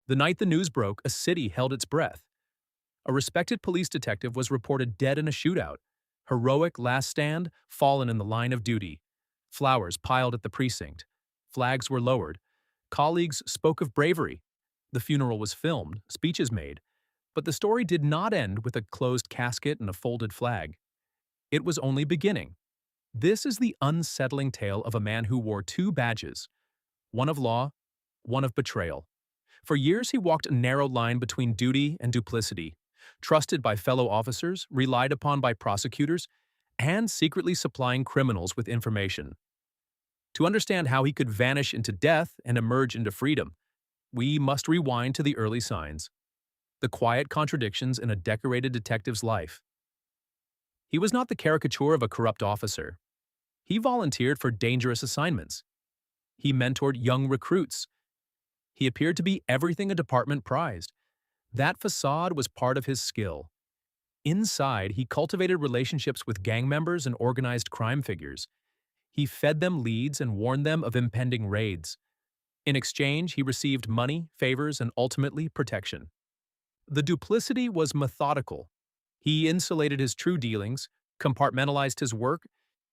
The night the news broke, a city held its breath. A respected police detective was reported dead in a shootout. Heroic last stand, fallen in the line of duty. Flowers piled at the precinct. Flags were lowered. Colleagues spoke of bravery. The funeral was filmed, speeches made. But the story did not end with a closed casket and a folded flag. It was only beginning. This is the unsettling tale of a man who wore two badges, one of law, one of betrayal. For years he walked a narrow line between duty and duplicity, trusted by fellow officers, relied upon by prosecutors, and secretly supplying criminals with information. To understand how he could vanish into death and emerge into freedom, we must rewind to the early signs, the quiet contradictions in a decorated detective's life. He was not the caricature of a corrupt officer. He volunteered for dangerous assignments. He mentored young recruits. He appeared to be everything a department prized. That facade was part of his skill. Inside, he cultivated relationships with gang members and organized crime figures. He fed them leads and warned them of impending raids. In exchange, he received money, favors, and ultimately protection. The duplicity was methodical. He insulated his true dealings, compartmentalized his work,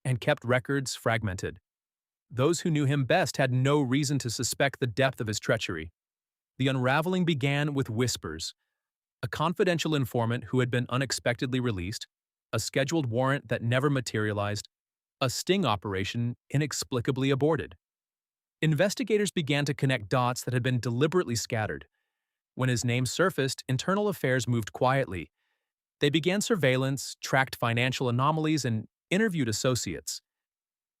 and kept records fragmented. Those who knew him best had no reason to suspect the depth of his treachery. The unraveling began with whispers. A confidential informant who had been unexpectedly released, a scheduled warrant that never materialized, a sting operation inexplicably aborted. Investigators began to connect dots that had been deliberately scattered. When his name surfaced, internal affairs moved quietly. They began surveillance, tracked financial anomalies, and interviewed associates.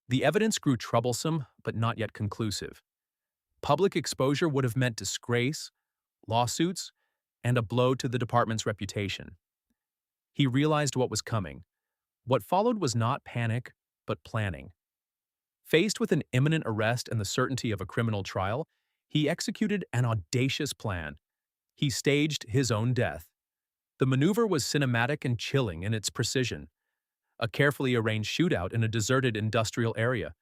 The evidence grew troublesome, but not yet conclusive. Public exposure would have meant disgrace, lawsuits, and a blow to the department's reputation. He realized what was coming. What followed was not panic, but planning. Faced with an imminent arrest and the certainty of a criminal trial, he executed an audacious plan. He staged his own death. The maneuver was cinematic and chilling in its precision. A carefully arranged shootout in a deserted industrial area,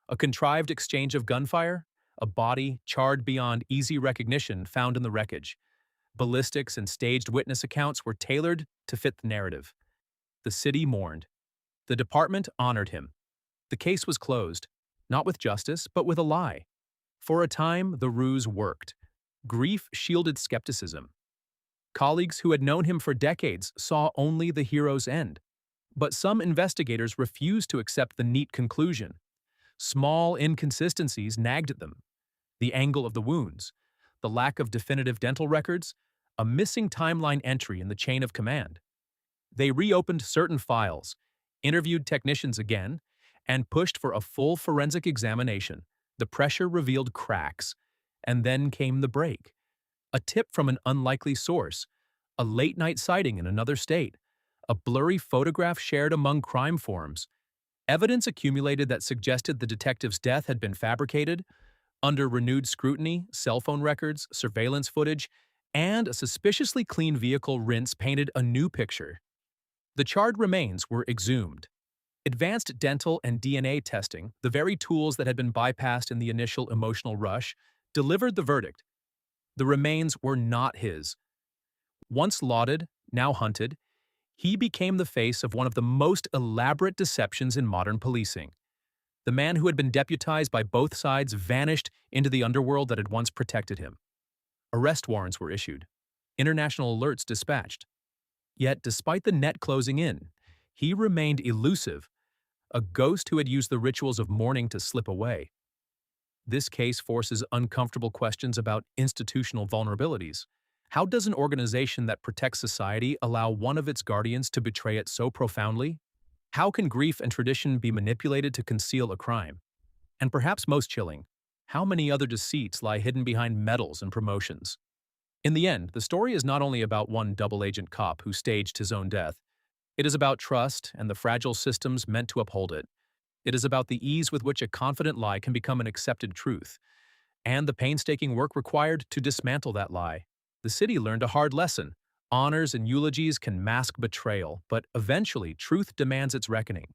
a contrived exchange of gunfire, a body charred beyond easy recognition found in the wreckage. Ballistics and staged witness accounts were tailored to fit the narrative. The city mourned. The department honored him. The case was closed, not with justice, but with a lie. For a time, the ruse worked. Grief shielded skepticism. Colleagues who had known him for decades saw only the hero's end. But some investigators refused to accept the neat conclusion. Small inconsistencies nagged at them. The angle of the wounds, the lack of definitive dental records, a missing timeline entry in the chain of command. They reopened certain files, interviewed technicians again, and pushed for a full forensic examination. The pressure revealed cracks, and then came the break. A tip from an unlikely source, a late-night sighting in another state, a blurry photograph shared among crime forums. Evidence accumulated that suggested the detective's death had been fabricated. Under renewed scrutiny, cell phone records, surveillance footage, and a suspiciously clean vehicle rinse painted a new picture. The charred remains were exhumed. Advanced dental and DNA testing, the very tools that had been bypassed in the initial emotional rush, delivered the verdict. The remains were not his. Once lauded, now hunted, he became the face of one of the most elaborate deceptions in modern policing. The man who had been deputized by both sides vanished into the underworld that had once protected him. Arrest warrants were issued. International alerts dispatched. Yet, despite the net closing in, he remained elusive, a ghost who had used the rituals of mourning to slip away. This case forces uncomfortable questions about institutional vulnerabilities. How does an organization that protects society allow one of its guardians to betray it so profoundly? How can grief and tradition be manipulated to conceal a crime? And perhaps most chilling, how many other deceits lie hidden behind medals and promotions? In the end, the story is not only about one double-agent cop who staged his own death. It is about trust and the fragile systems meant to uphold it. It is about the ease with which a confident lie can become an accepted truth, and the painstaking work required to dismantle that lie. The city learned a hard lesson. Honors and eulogies can mask betrayal, but eventually truth demands its reckoning.